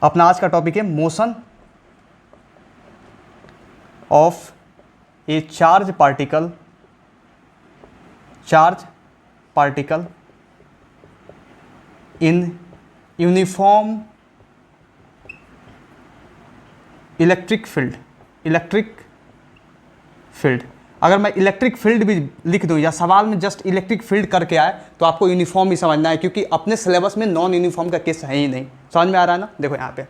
अपना आज का टॉपिक है motion of A charge particle in uniform electric field. अगर मैं इलेक्ट्रिक फील्ड भी लिख दूं या सवाल में जस्ट इलेक्ट्रिक फील्ड करके आए तो आपको यूनिफॉर्म ही समझना है, क्योंकि अपने सिलेबस में नॉन यूनिफॉर्म का केस है ही नहीं। समझ में आ रहा है ना? देखो यहाँ पे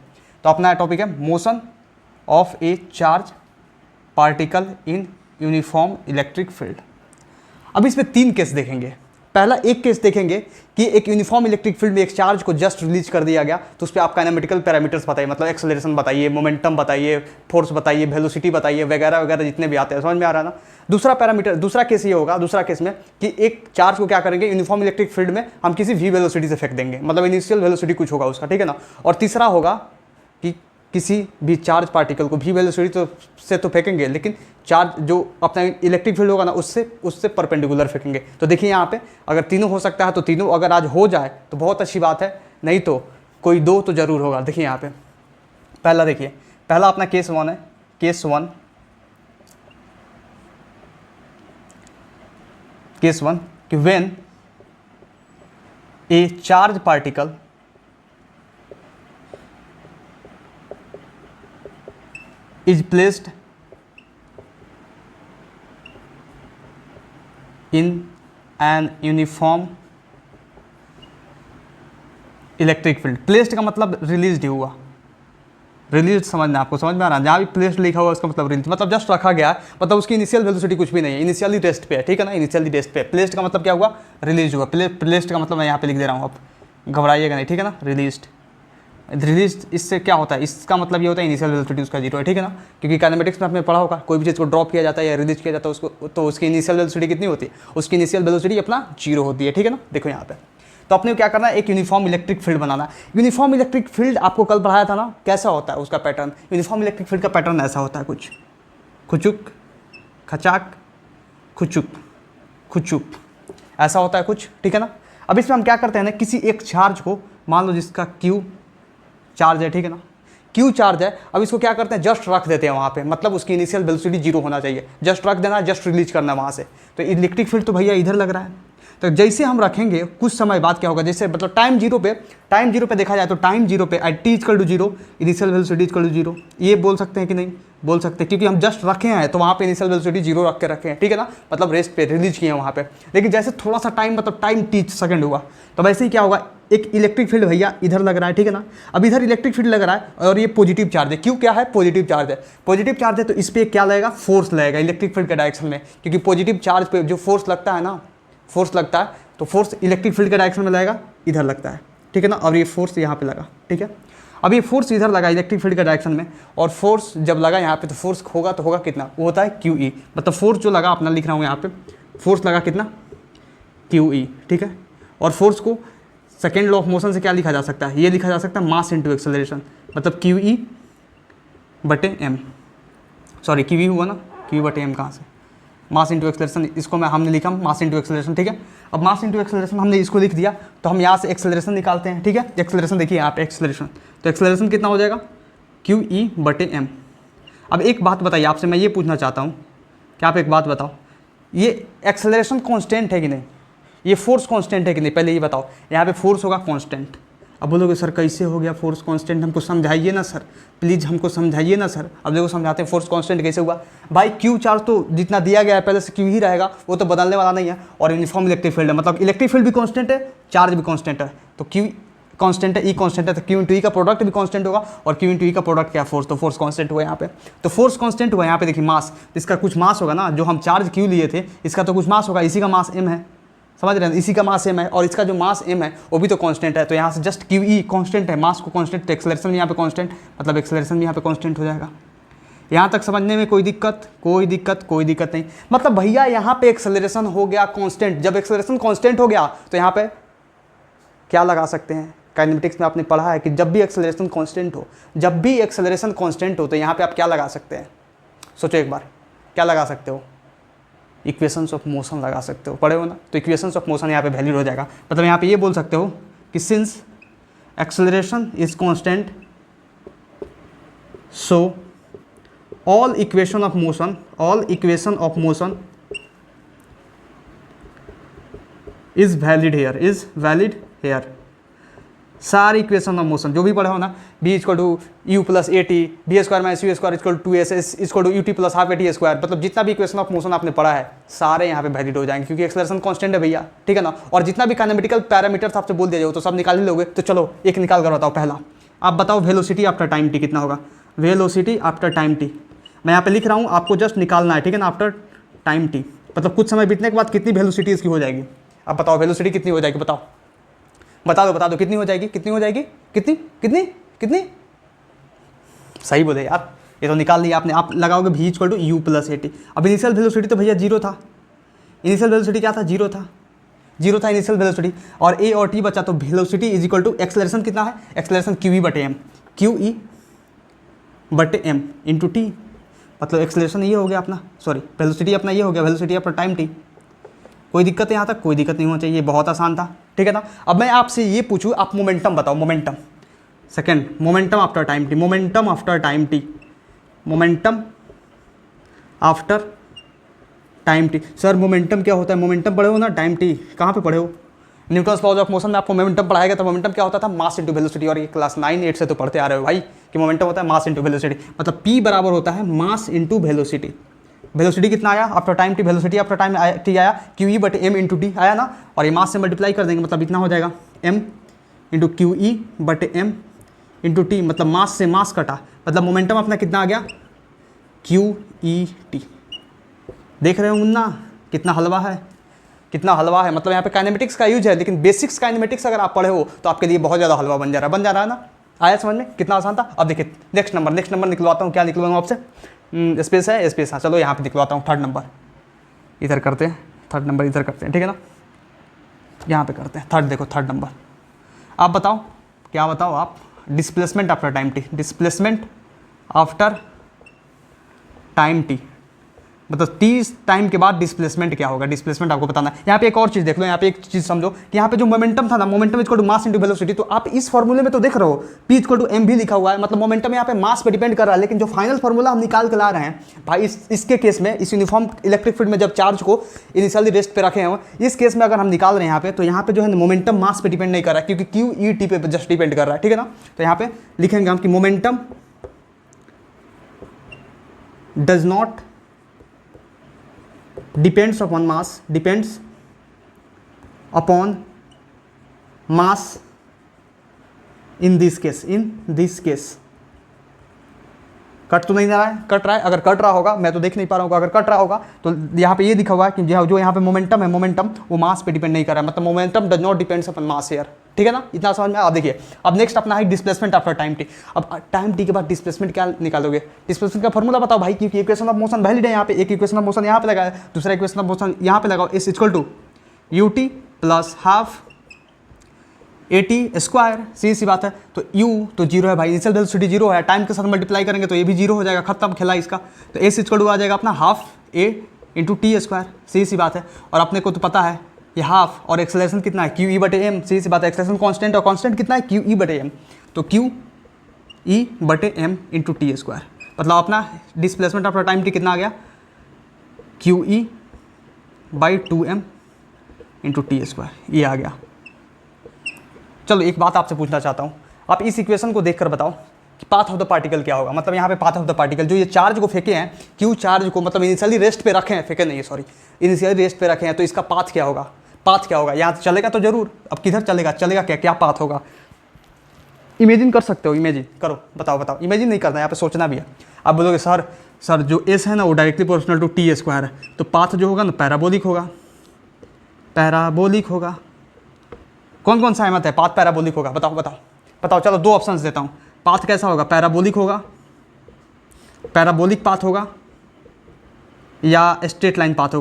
तो अपना टॉपिक है motion of A charge particle in uniform electric field. अब इसमें 3 केस देखेंगे। पहला एक केस देखेंगे कि एक यूनिफॉर्म इलेक्ट्रिक फील्ड में एक चार्ज को जस्ट रिलीज कर दिया गया, तो उस पर आप काइनेमेटिकल पैरामीटर्स बताइए, मतलब एक्सेलरेशन बताइए, मोमेंटम बताइए, फोर्स बताइए, वेलोसिटी बताइए, वगैरह वगैरह जितने भी आते हैं। समझ में आ रहा है ना? दूसरा केस ये होगा, दूसरा केस में कि एक चार्ज को क्या करेंगे, यूनिफॉर्म इलेक्ट्रिक फील्ड में हम किसी वी वेलोसिटी से फेंक देंगे, मतलब इनिशियल वेलोसिटी कुछ होगा उसका, ठीक है ना। और तीसरा होगा कि किसी भी चार्ज पार्टिकल को वी वेलोसिटी से तो फेंकेंगे, लेकिन चार्ज जो अपना इलेक्ट्रिक फील्ड होगा ना उससे परपेंडिकुलर फेंकेंगे। तो देखिए यहाँ पे अगर तीनों हो सकता है तो तीनों अगर आज हो जाए तो बहुत अच्छी बात है, नहीं तो कोई 2 तो जरूर होगा। देखिए यहाँ पे पहला देखिए, पहला अपना केस 1 है। केस 1 कि when A charge particle is placed in an uniform electric field. Placed का मतलब रिलीज हुआ, रिलीज समझना, आपको समझ में आ रहा है? जहाँ भी प्लेस्ड लिखा हुआ उसका मतलब रिलीज, मतलब जस्ट रखा गया है, मतलब उसकी इनिशियल वेलोसिटी कुछ भी नहीं है, इनिशियली रेस्ट पे है, ठीक है ना, इनिशियली रेस्ट पे। प्लेस्ड का मतलब क्या हुआ? रिलीज हुआ। प्लेस्ड का मतलब मैं यहाँ पे लिख दे रहा हूँ, आप घबराइएगा नहीं, ठीक है ना। रिलीज इससे क्या होता है, इसका मतलब ये होता है इनिशियल वेलोसिटी उसका 0 है, ठीक है ना। क्योंकि काइनेमेटिक्स में आपने पढ़ा होगा, कोई भी चीज़ को ड्रॉप किया जाता है या रिलीज किया जाता है उसको, तो उसकी इनिशियल वेलोसिटी कितनी होती है? उसकी इनिशियल वेलोसिटी अपना 0 होती है, ठीक है ना। देखो यहाँ पे तो अपने क्या करना है, एक यूनिफॉर्म इलेक्ट्रिक फील्ड बनाना है। यूनिफॉर्म इलेक्ट्रिक फील्ड आपको कल पढ़ाया था ना, कैसा होता है उसका पैटर्न? यूनिफॉर्म इलेक्ट्रिक फील्ड का पैटर्न ऐसा होता है, कुछ खुचुक खचाक खुचुक ऐसा होता है कुछ, ठीक है ना। अब इसमें हम क्या करते हैं ना, किसी एक चार्ज को, मान लो जिसका Q चार्ज है, ठीक है ना, Q चार्ज है, अब इसको क्या करते हैं, जस्ट रख देते हैं वहाँ पे, मतलब उसकी इनिशियल वेलोसिटी 0 होना चाहिए, जस्ट रख देना, जस्ट रिलीज करना वहाँ से। तो इलेक्ट्रिक फील्ड तो भैया इधर लग रहा है, तो जैसे हम रखेंगे कुछ समय बाद क्या होगा, जैसे मतलब टाइम जीरो पे देखा जाए तो टाइम 0 पे एट t = 0 इनिशियल वेलोसिटी = 0, ये बोल सकते हैं कि नहीं? बोल सकते हैं, क्योंकि हम जस्ट रखे हैं तो वहाँ पे इनिशियल वेलोसिटी 0 रखे हैं, ठीक है ना, मतलब रेस्ट पे रिलीज किए हैं वहाँ पे। लेकिन जैसे थोड़ा सा टाइम, मतलब टाइम t सेकंड हुआ, तो वैसे ही क्या होगा, एक इलेक्ट्रिक फील्ड भैया इधर लग रहा है, ठीक है ना। अब इधर इलेक्ट्रिक फील्ड लग रहा है और ये पॉजिटिव चार्ज है। क्यों क्या है? पॉजिटिव चार्ज है। पॉजिटिव चार्ज है तो इस पर क्या लगेगा? फोर्स लगेगा इलेक्ट्रिक फील्ड के डायरेक्शन में, क्योंकि पॉजिटिव चार्ज पे जो फोर्स लगता है ना, फोर्स लगता है, तो फोर्स इलेक्ट्रिक फील्ड के डायरेक्शन में लगेगा, इधर लगता है, ठीक है ना। और ये फोर्स यहाँ पे लगा, ठीक है। अब ये फोर्स इधर लगा इलेक्ट्रिक फील्ड के डायरेक्शन में, और फोर्स जब लगा यहाँ पे तो फोर्स होगा तो होगा कितना? वो होता है QE, मतलब फोर्स जो लगा, अपना लिख रहा हूँ यहाँ पे, फोर्स लगा कितना? QE, ठीक है। और फोर्स को सेकेंड लॉ ऑफ मोशन से क्या लिखा जा सकता है? ये लिखा जा सकता है मास इंटू एक्सेलरेशन, मतलब QE/m, सॉरी QE हुआ ना, QE/m कहाँ से? मास इंटू एक्सेलरेशन, इसको हमने लिखा मास इंटू एक्सेलरेशन, ठीक है। अब मास इंटू एक्सेलरेशन हमने इसको लिख दिया, तो हम यहाँ से एक्सेलरेशन निकालते हैं, ठीक है। एक्सेलरेशन देखिए यहाँ पे एक्सेलरेशन, तो एक्सेलरेशन कितना हो जाएगा? QE/m। अब एक बात बताइए आपसे, मैं ये पूछना चाहता हूँ कि आप एक बात बताओ, ये एक्सेलरेशन कॉन्स्टेंट है कि नहीं? ये फोर्स कांस्टेंट है कि नहीं? पहले ये बताओ। यहाँ पे फोर्स होगा कांस्टेंट। अब बोलोगे सर कैसे हो गया फोर्स कांस्टेंट, हमको समझाइए ना सर, प्लीज़ हमको समझाइए ना सर। अब देखो समझाते हैं फोर्स कांस्टेंट कैसे हुआ। भाई Q चार्ज तो जितना दिया गया है पहले से Q ही रहेगा, वो तो बदलने वाला नहीं है। और यूनिफॉर्म इलेक्ट्रिक फील्ड है, मतलब इलेक्ट्रिक फील्ड भी कांस्टेंट है, चार्ज भी कांस्टेंट है, तो Q कांस्टेंट है, E कांस्टेंट है, तो Q × E का प्रोडक्ट भी कांस्टेंट होगा, और Q × E का प्रोडक्ट क्या? फोर्स, तो फोर्स कांस्टेंट हुआ यहाँ पे। तो फोर्स कांस्टेंट हुआ यहाँ पे। देखिए मास, इसका कुछ मास होगा ना, जो हम चार्ज Q लिए थे इसका तो कुछ मास होगा, इसी का मास m है, समझ रहे हैं? इसी का मास m है, और इसका जो मास m है वो भी तो कांस्टेंट है, तो यहाँ से जस्ट QE कांस्टेंट है, मास को कांस्टेंट, तो एक्सेलरेशन भी यहाँ पे कांस्टेंट, मतलब एक्सेलरेशन भी यहाँ पे कांस्टेंट हो जाएगा। यहाँ तक समझने में कोई दिक्कत नहीं। मतलब भैया यहाँ पे एक्सेलरेशन हो गया कांस्टेंट, जब एक्सेलरेशन कांस्टेंट हो गया तो यहाँ पे क्या लगा सकते हैं? काइनेमेटिक्स में आपने पढ़ा है कि जब भी एक्सेलरेशन कांस्टेंट हो तो यहाँ पे आप क्या लगा सकते हैं? सोचो एक बार, क्या लगा सकते हो? इक्वेशंस ऑफ मोशन लगा सकते हो, पढ़े हो ना। तो इक्वेशंस ऑफ मोशन यहाँ पे वैलिड हो जाएगा, मतलब यहाँ पे ये बोल सकते हो कि since acceleration is constant so all equation of motion is valid here सारी इक्वेशन ऑफ मोशन जो भी पढ़े हो ना, v equal to u plus a t, v square minus u square equal to s s equal to u t plus half a t square, मतलब जितना भी equation of motion आपने पढ़ा है सारे यहाँ पे वैलिड हो जाएंगे, क्योंकि एक्सेलरेशन कांस्टेंट है भैया, ठीक है ना। और जितना भी काइनेमेटिकल पैरामीटर्स आपसे बोल दिया जाए तो सब निकाल ही लोगे। तो चलो एक निकाल कर बताओ। पहला आप बताओ वेलोसिटी आफ्टर टाइम टी कितना होगा, वेलोसिटी आफ्टर टाइम टी। मैं यहाँ पे लिख रहा हूँ, आपको जस्ट निकालना है, ठीक है ना। आफ्टर टाइम टी मतलब कुछ समय बीतने के बाद कितनी वेलोसिटी इसकी हो जाएगी। अब बताओ वेलोसिटी कितनी हो जाएगी, बताओ बता दो कितनी हो जाएगी, कितनी सही बोले यार, ये तो निकाल लिया आपने। आप लगाओगे v equal to u plus a t. अब इनिशियल वेलोसिटी तो भैया जीरो था, इनिशियल वेलोसिटी क्या था, जीरो था इनिशियल वेलोसिटी, और ए और टी बचा, तो velocity is equal to acceleration कितना है, एक्सेलरेशन क्यू ई बटे एम इंटू टी, मतलब एक्सेलरेशन ये हो गया अपना, सॉरी वेलोसिटी अपना ये हो गया, वेलोसिटी अपना टाइम टी। कोई दिक्कत है यहाँ तक, कोई दिक्कत नहीं होना चाहिए, बहुत आसान था, ठीक है ना। अब मैं आपसे ये पूछूँ, आप मोमेंटम बताओ, momentum second, momentum after time T, momentum after time T. Sir momentum क्या होता है, मोमेंटम पढ़े हो ना, टाइम टी कहाँ पे पढ़े हो, न्यूटन्स लॉज ऑफ मोशन में आपको मोमेंटम पढ़ाया गया था। मोमेंटम क्या होता था, मास इंटू वेलोसिटी, और ये क्लास 9-8 से तो पढ़ते आ रहे हो भाई कि मोमेंटम होता है मास इंटू वेलोसिटी, मतलब पी बराबर होता है मास इंटू वेलोसिटी। वेलोसिटी कितना आया after time T, velocity after time T आया क्यू ई बटे एम इंटू टी आया ना, और ये मास से मल्टीप्लाई कर देंगे, मतलब इतना हो जाएगा एम इंटू क्यू ई बटे एम इंटू टी, मतलब मास से मास कटा, मतलब मोमेंटम अपना कितना आ गया, क्यू ई टी। देख रहे हो मुन्ना कितना हलवा है, मतलब यहाँ पे काइनेमेटिक्स का यूज है, लेकिन बेसिक्स काइनेमेटिक्स अगर आप पढ़े हो तो आपके लिए बहुत ज़्यादा हलवा बन जा रहा है ना। आया समझ में, कितना आसान था। अब देखिए नेक्स्ट नंबर निकलवाता हूँ, क्या निकलवाऊँ आपसे, स्पेस है, स्पेस है, चलो यहाँ पे निकलवाता हूँ। थर्ड नंबर इधर करते हैं, ठीक है ना, यहाँ पे करते हैं थर्ड। देखो थर्ड नंबर, आप बताओ, क्या बताओ आप, displacement after time T, displacement after time T, मतलब टी टाइम के बाद डिस्प्लेसमेंट क्या होगा, डिस्प्लेसमेंट आपको बताना है। यहाँ पे एक और चीज़ देख लो, यहाँ पे एक चीज़ समझो कि यहाँ पे जो मोमेंटम था ना, momentum equal to mass into velocity, तो आप इस फॉर्मूले में तो देख रहे हो पी इक्वल टू एम भी लिखा हुआ है, मतलब मोमेंटम यहाँ पे मास पे डिपेंड कर रहा है, लेकिन जो फाइनल फॉर्मूला हम निकाल के ला रहे हैं भाई, इसके केस में, इस यूनिफॉर्म इलेक्ट्रिक फील्ड में जब चार्ज को इनिशियली रेस्ट पे रखे हैं, इस केस में अगर हम निकाल रहे हैं यहाँ पे, तो यहाँ पे जो है मोमेंटम मास पे डिपेंड नहीं कर रहा है, क्योंकि क्यू ई टी पे जस्ट डिपेंड कर रहा है, ठीक है ना। तो यहाँ पे लिखेंगे हम कि momentum does not depends upon mass in this case। Cut तो नहीं रहा है, कट रहा है, अगर कट रहा होगा, मैं तो देख नहीं पा रहा हूँ, अगर कट रहा होगा तो यहाँ पे ये दिखा हुआ है कि जो यहाँ पे मोमेंटम है, मोमेंटम वो मास पे डिपेंड नहीं कर रहा है, मतलब momentum does not depends upon mass here, ठीक है ना। इतना समझ में। अब देखिए, अब नेक्स्ट अपना है डिस्प्लेसमेंट आफ्टर टाइम टी। अब टाइम टी के बाद डिस्प्लेसमेंट क्या निकालोगे, डिस्प्लेसमेंट का फॉर्मूला बताओ भाई, क्योंकि इक्वेशन ऑफ मोशन वैलिड है यहाँ पे, एक इक्वेशन ऑफ मोशन यहाँ पे लगाया, दूसरा इक्वेशन ऑफ मोशन यहाँ पे लगाओ, is equal to u t plus half a t square, सी बात है। तो यू तो जीरो है भाई, इनिशियल वेलोसिटी जीरो है, टाइम के साथ मल्टीप्लाई करेंगे तो ये भी जीरो हो जाएगा, खत्म खेला इसका। तो एस इक्वल टू आ जाएगा अपना हाफ ए इंटू टी स्क्वायर, सी बात है। और अपने को तो पता है ये हाफ, और एक्सेलरेशन कितना है, क्यू ई बटे एम, सी बात है। एक्सेलरेशन कांस्टेंट, और कांस्टेंट कितना है, क्यू ई बटे एम, तो क्यू ई बटे एम इंटू टी स्क्वायर, मतलब अपना डिस्प्लेसमेंट आफ्टर टाइम टी कितना आ गया, Q e by 2m into t square, ये आ गया। चलो एक बात आपसे पूछना चाहता हूँ, आप इस इक्वेशन को देखकर बताओ कि पाथ ऑफ द पार्टिकल क्या होगा। मतलब यहाँ पे पाथ ऑफ द पार्टिकल, जो ये चार्ज को फेंके हैं, क्यू चार्ज को मतलब इनिशियली रेस्ट पे रखे हैं, फेंके नहीं है सॉरी, इनिशियली रेस्ट पे रखे हैं, तो इसका पाथ क्या होगा, यहाँ से चलेगा तो जरूर, अब किधर चलेगा क्या पाथ होगा, इमेजिन कर सकते हो, इमेजिन करो, बताओ, इमेजिन नहीं करना, यहाँ पे सोचना भी है। आप बोलोगे सर जो एस है ना वो directly proportional to t square है, तो पाथ जो होगा ना पैराबोलिक होगा। कौन कौन सा सहमत है, पाथ पैराबोलिक होगा, बताओ। चलो दो ऑप्शंस देता हूँ, पाथ कैसा होगा, पैराबोलिक पाथ होगा या स्ट्रेट लाइन पाथ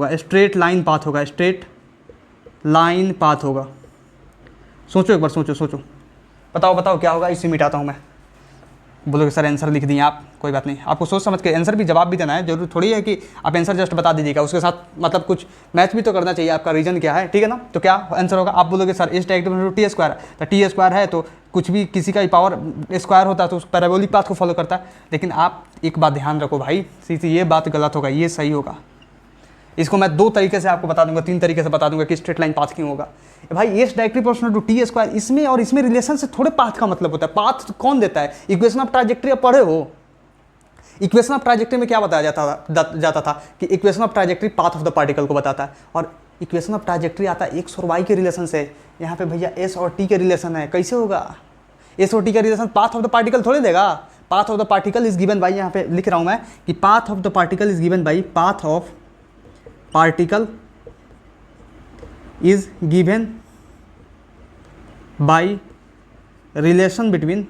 होगा, सोचो एक बार, सोचो, बताओ क्या होगा। इसे मिटाता हूँ मैं, बोलोगे सर आंसर लिख दिए आप, कोई बात नहीं, आपको सोच समझ के आंसर भी जवाब भी देना है, जरूरी थोड़ी है कि आप आंसर जस्ट बता दीजिएगा, उसके साथ मतलब कुछ मैच भी तो करना चाहिए, आपका रीजन क्या है, ठीक है ना। तो क्या आंसर होगा, आप बोलोगे सर इस डायरेक्ट टी स्क्वायर है, तो टी स्क्वायर है तो कुछ भी किसी का पावर स्क्वायर होता है तो उस पैराबोलिक पाथ को फॉलो करता है। लेकिन आप एक बात ध्यान रखो भाई, सीधी ये बात गलत होगा, ये सही होगा। इसको मैं 2 तरीके से आपको बता दूंगा, 3 तरीके से बता दूंगा कि स्ट्रेट लाइन पाथ क्यों होगा। भाई s directly proportional to t square, इसमें और इसमें रिलेशन से थोड़े पाथ का मतलब होता है। पाथ कौन देता है, इक्वेशन ऑफ ट्राजेक्टरी आप पढ़े हो। इक्वेशन ऑफ ट्राजेक्टरी में क्या बताया जाता था कि equation of trajectory path of the particle को बताता है, और इक्वेशन ऑफ ट्राजेक्टरी आता है एक्स और वाई के रिलेशन से। यहाँ पे भैया एस और टी के रिलेशन है, कैसे होगा, एस और टी का relation path of the particle थोड़े देगा। Path of the particle is given by, यहाँ पे लिख रहा हूँ मैं कि path of the particle is given by, path of particle is given by relation between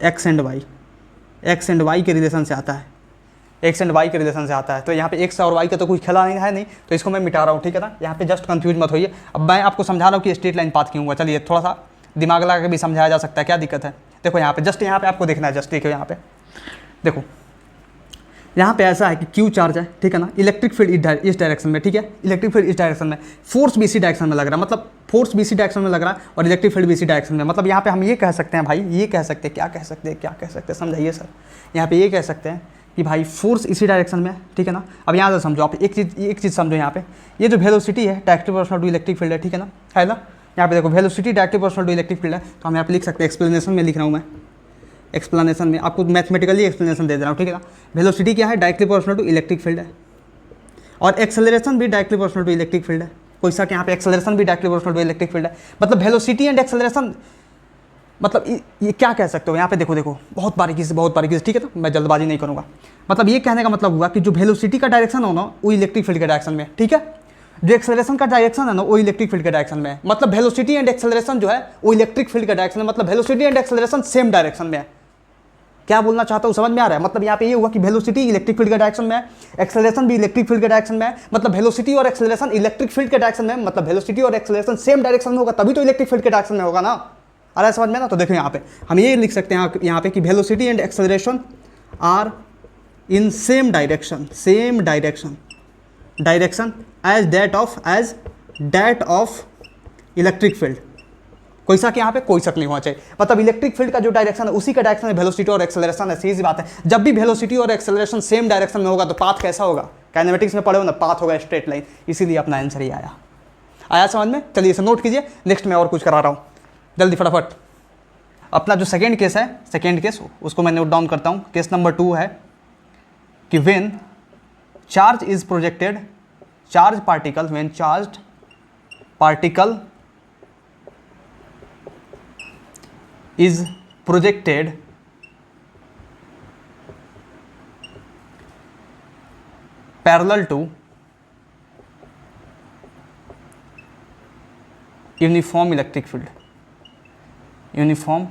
x and y. X and y के रिलेशन से आता है, एक्स एंड वाई के रिलेशन से आता है। तो यहाँ पे एक्स और वाई का तो कुछ खेला नहीं है, नहीं, तो इसको मैं मिटा रहा हूँ, ठीक है ना। यहाँ पे जस्ट कंफ्यूज मत होइए। अब मैं आपको समझा रहा हूँ कि स्ट्रेट लाइन पाथ क्यों हुआ। चलिए थोड़ा सा दिमाग लगा के भी समझाया जा सकता है, क्या दिक्कत है। देखो यहाँ पे जस्ट यहाँ पे आपको देखना है, जस्ट देखो यहाँ पे, देखो यहाँ पे ऐसा है कि क्यू चार्ज है, ठीक है ना। इलेक्ट्रिक फील्ड इस डायरेक्शन में, ठीक है, इलेक्ट्रिक फील्ड इस डायरेक्शन में, फोर्स भी इसी डायरेक्शन में लग रहा है, मतलब फोर्स भी इसी डायरेक्शन में लग रहा है और इलेक्ट्रिक फील्ड भी इसी डायरेक्शन में। मतलब यहाँ पे हम ये कह सकते हैं भाई, ये कह सकते हैं, क्या कह सकते हैं, क्या कह सकते हैं, समझाइए सर। यहाँ पे ये कह सकते हैं कि भाई फोर्स इसी डायरेक्शन में है, ठीक है ना। अब यहाँ से समझो आप, एक चीज़ समझो, यहाँ पे ये जो वेलोसिटी है directly proportional to electric field है, ठीक है ना, है ना। यहाँ पे देखो velocity directly proportional to electric field है, तो हम यहाँ पे लिख सकते हैं, एक्सप्लेनेशन में लिख रहा हूँ मैं, एक्सप्लेनेशन में आपको मैथमेटिकली एक्सप्लेनेशन दे रहा हूँ, ठीक है ना। वेलोसिटी क्या है, directly proportional to electric field है, और एक्सेलरेशन भी directly proportional to electric field है। कोई सा कि यहाँ पे एक्सेलरेशन भी directly proportional to electric field है। मतलब वेलोसिटी एंड एक्सेलरेशन, मतलब ये क्या कह सकते हो, यहाँ पे देखो बहुत बारीकी से, ठीक है ना, मैं जल्दबाजी नहीं करूँगा। मतलब ये कहने का मतलब हुआ कि जो वेलोसिटी का डायरेक्शन हो ना वो इलेक्ट्रिक फील्ड के डायरेक्शन में, ठीक है। जो एक्सेलरेशन का डायरेक्शन है ना वो इलेक्ट्रिक फील्ड के डायरेक्शन में है। मतलब वेलोसिटी एंड एक्सेलरेशन जो है वो इलेक्ट्रिक फील्ड का डायरेक्शन है, मतलब velocity and acceleration same direction में है। क्या बोलना चाहता हूँ समझ में आ रहा है। मतलब यहाँ पे ये हुआ कि वेलोसिटी इलेक्ट्रिक फील्ड के डायरेक्शन में है, एक्सेलरेशन भी इलेक्ट्रिक फील्ड के डायरेक्शन में है। मतलब वेलोसिटी और एक्सेलरेशन इलेक्ट्रिक फील्ड के डायरेक्शन में, मतलब वेलोसिटी और एक्सेलरेशन सेम डायरेक्शन में होगा तभी तो इलेक्ट्रिक फील्ड के डायरेक्शन में होगा ना। आ रहा है समझ में ना। तो देखो यहाँ पे हम ये लिख सकते हैं यहाँ पे कि velocity and acceleration are in same direction, same direction as that of electric field. कोई शक यहाँ पे कोई शक नहीं होना चाहिए। मतलब इलेक्ट्रिक फील्ड का जो डायरेक्शन है उसी का डायरेक्शन है वेलोसिटी और एक्सेलरेशन है। सीधी बात है, जब भी वेलोसिटी और एक्सेलरेशन सेम डायरेक्शन में होगा तो पाथ कैसा होगा, काइनेमेटिक्स में पढ़े हो ना, पाथ होगा स्ट्रेट लाइन। इसीलिए अपना आंसर ही आया समझ में। चलिए इसे नोट कीजिए, नेक्स्ट मैं और कुछ करा रहा हूँ, जल्दी फटाफट। अपना जो सेकेंड केस है, सेकेंड केस उसको मैं नोट डाउन करता हूँ। केस नंबर 2 है कि when charge is projected, charge particle, when charge particle is projected parallel to uniform electric field, uniform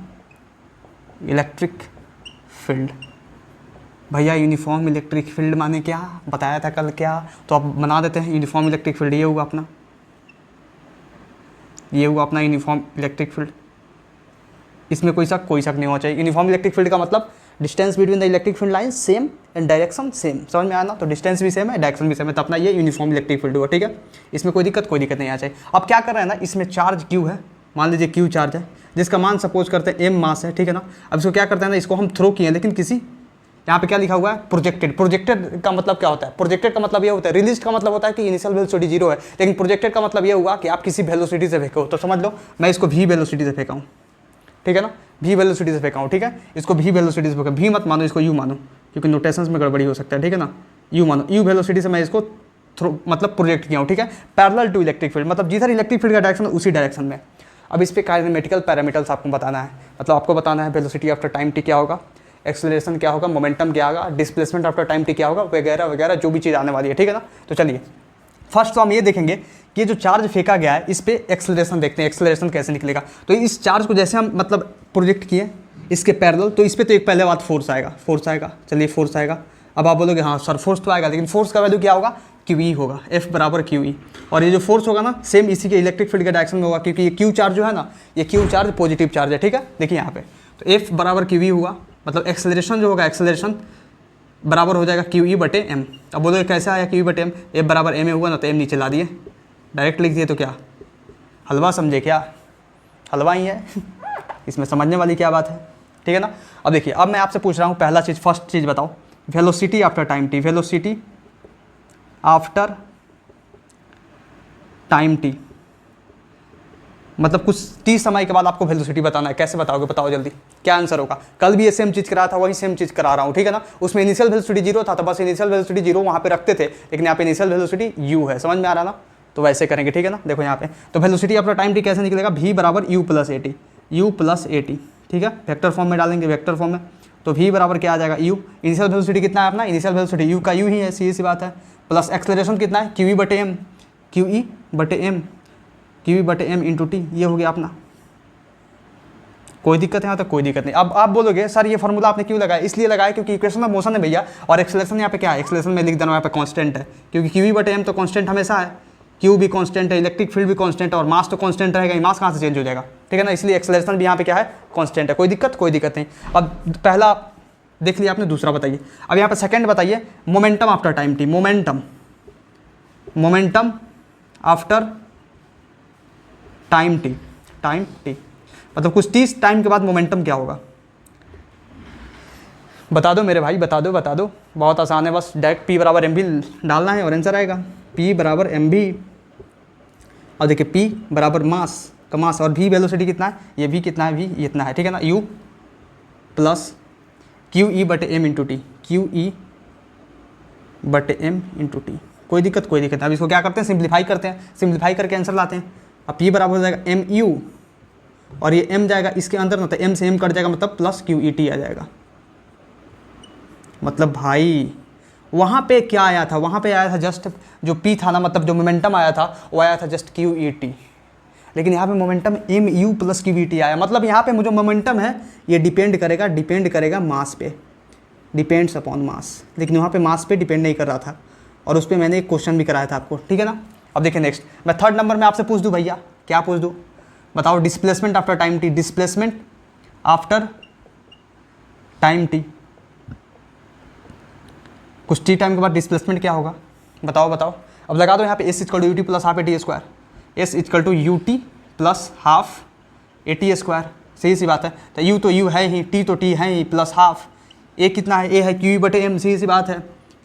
electric field। भैया यूनिफॉर्म इलेक्ट्रिक फील्ड माने क्या बताया था कल, क्या तो अब बना देते हैं। यूनिफॉर्म इलेक्ट्रिक फील्ड ये हुआ अपना, ये हुआ अपना यूनिफॉर्म इलेक्ट्रिक फील्ड। इसमें कोई शक नहीं होना चाहिए। यूनिफॉर्म इलेक्ट्रिक फील्ड का मतलब distance between the electric field line same and direction same. समझ में आना। तो डिस्टेंस भी सेम है, डायरेक्शन भी सेम है, तो अपना ये यूनिफॉर्म इलेक्ट्रिक फील्ड हुआ, ठीक है। इसमें कोई दिक्कत नहीं आ चाहिए। अब क्या कर रहे हैं ना, इसमें चार्ज क्यू है, मान लीजिए क्यू चार्ज है जिसका मान सपोज करते हैं एम मास है, ठीक है ना। अब इसको क्या करते हैं ना, इसको हम थ्रो किए, लेकिन किसी यहाँ पे क्या लिखा हुआ है प्रोजेक्टेड। प्रोजेक्टेड का मतलब क्या होता है, प्रोजेक्टेड का मतलब ये होता है, रिलीज का मतलब होता है कि इनिशियल वेलोसिटी 0 है, लेकिन प्रोजेक्टेड का मतलब ये हुआ कि आप किसी वेलोसिटी से फेंको। तो समझ लो मैं इसको v वेलोसिटी से फेंका हूँ, ठीक है ना, v वेलोसिटी से फेंका हूँ, ठीक है। इसको v वेलोसिटी से फेंका, v मत मानो, इसको u मानो, क्योंकि नोटेशंस में गड़बड़ी हो सकता है, ठीक है ना। u मानो, u वेलोसिटी से मैं इसको मतलब प्रोजेक्ट किया हूँ, ठीक है, पैरेलल टू इलेक्ट्रिक फील्ड। मतलब जिधर इलेक्ट्रिक फील्ड का डायरेक्शन है उसी डायरेक्शन में। अब इस पे काइनेमेटिकल पैरामीटर्स आपको बताना है, मतलब आपको बताना है वेलोसिटी आफ्टर टाइम t क्या होगा, एक्सेलरेशन क्या होगा, मोमेंटम क्या होगा, डिस्प्लेसमेंट आफ्टर टाइम t क्या होगा, वगैरह वगैरह जो भी चीज़ आने वाली है, ठीक है ना। तो चलिए फर्स्ट तो हम ये देखेंगे कि जो चार्ज फेंका गया है इस पे एक्सेलरेशन देखते हैं, एक्सेलरेशन कैसे निकलेगा। तो इस चार्ज को जैसे हम मतलब प्रोजेक्ट किए इसके पैरेलल, तो इस पे तो एक पहले बात फोर्स आएगा। चलिए फोर्स आएगा। अब आप बोलोगे हाँ सर फोर्स तो आएगा, लेकिन फोर्स का वैल्यू क्या होगा, क्यू ई होगा, F बराबर क्यू ई। और ये जो फोर्स होगा ना सेम इसी के इलेक्ट्रिक फील्ड के डायरेक्शन में होगा, क्योंकि ये क्यू चार्ज जो है ना, ये क्यू चार्ज पॉजिटिव चार्ज है, ठीक है। देखिए यहाँ पे तो F बराबर क्यू ई हुआ, मतलब एक्सेलरेशन जो होगा, एक्सेलरेशन बराबर हो जाएगा क्यू ई बटे एम। अब बोलो कैसे आया क्यू ई बटे एम, F बराबर एम हुआ ना, तो एम नीचे ला दिए, डायरेक्ट लिख दिए, तो क्या हलवा समझे क्या, हलवा ही है इसमें समझने वाली क्या बात है, ठीक है ना। अब देखिए, अब मैं आपसे पूछ रहा हूँ पहला चीज़, फर्स्ट चीज़ बताओ, velocity after time T, velocity after time T, मतलब कुछ टी समय के बाद आपको वेलोसिटी बताना है। कैसे बताओगे, बताओ जल्दी, क्या आंसर होगा। कल भी ये सेम चीज़ कराया था, वही सेम चीज़ करा रहा हूँ, ठीक है ना। उसमें इनिशियल वेलोसिटी जीरो था, तो बस इनिशियल वेलोसिटी जीरो वहाँ पे रखते थे, लेकिन यहाँ पे इनिशियल वेलोसिटी यू है, समझ में आ रहा ना। तो वैसे करेंगे, ठीक है ना। देखो यहाँ पे तो वेलोसिटी आफ्टर टाइम टी कैसे निकलेगा, v बराबर you plus a T, you plus a T, ठीक है। वेक्टर फॉर्म में डालेंगे, वेक्टर फॉर्म में, तो v बराबर क्या आ जाएगा यू। इनिशियल वेलोसिटी कितना है अपना, इनिशियल वेलोसिटी यू का यू ही है, सीधी सी बात है, प्लस एक्सेलरेशन कितना है, क्यू ई बटे एम, क्यू ई बटे एम, क्यू ई बटे एम इंटू टी, ये हो गया अपना। कोई दिक्कत है यहाँ तक, कोई दिक्कत नहीं। अब आप बोलोगे सर ये फॉर्मूला आपने क्यों लगाया, इसलिए लगाया क्योंकि इक्वेशन ऑफ मोशन है भैया, और एक्सेलरेशन यहाँ पे क्या है, एक्सेलरेशन में लिख देना यहाँ पे कांस्टेंट है, क्योंकि क्यू ई बटे एम तो कांस्टेंट हमेशा है, क्यू भी कांस्टेंट है, इलेक्ट्रिक फील्ड भी कांस्टेंट है, और मास तो कांस्टेंट रहेगा ही, मास कहाँ से चेंज हो जाएगा, ठीक है ना। इसलिए एक्सेलरेशन भी यहाँ पे क्या है, कांस्टेंट है। कोई दिक्कत, कोई दिक्कत नहीं। अब पहला देख लिया आपने, दूसरा बताइए। अब यहाँ पे सेकंड बताइए, momentum after time T, momentum, momentum after time T, time T मतलब कुछ टी टाइम के बाद मोमेंटम क्या होगा, बता दो मेरे भाई, बता दो, बता दो। बहुत आसान है, बस डायरेक्ट P बराबर एम भी डालना है और आंसर आएगा, P बराबर एम भी। और देखिए P बराबर मास का मास, और V वेलोसिटी कितना है, ये V कितना है, V इतना है, ठीक है ना। U प्लस क्यू ई बटे m into t, q e बटे एम इंटू टी। कोई दिक्कत, कोई दिक्कत। अब इसको क्या करते हैं, सिंप्लीफाई करते हैं, सिंप्लीफाई करके आंसर लाते हैं। अब P बराबर हो जाएगा एम यू, और ये m जाएगा इसके अंदर ना, तो m से m कट जाएगा, मतलब प्लस क्यू ई टी आ जाएगा। मतलब भाई वहाँ पे क्या आया था, वहाँ पे आया था जस्ट जो P था ना, मतलब जो मोमेंटम आया था वो आया था जस्ट क्यू ई टी, लेकिन यहाँ पे momentum m u plus q e t आया। मतलब यहाँ पे जो मोमेंटम है ये डिपेंड करेगा मास पे, डिपेंड्स अपॉन मास, लेकिन वहाँ पे मास पे डिपेंड नहीं कर रहा था, और उस पर मैंने एक क्वेश्चन भी कराया था आपको, ठीक है ना। अब देखिए नेक्स्ट, मैं थर्ड नंबर में आपसे पूछ दूँ भैया, क्या पूछ दूँ बताओ, displacement after time T, displacement after time T, कुछ टी टाइम के बाद डिस्प्लेसमेंट क्या होगा, बताओ बताओ। अब लगा दो यहाँ पे s equal to u t plus half a t square, s equal to u t plus half a t square, सही सी बात है। तो यू तो यू है ही, टी तो टी है ही, प्लस हाफ ए कितना है, ए है क्यू ई बटे एम, सही सी बात है,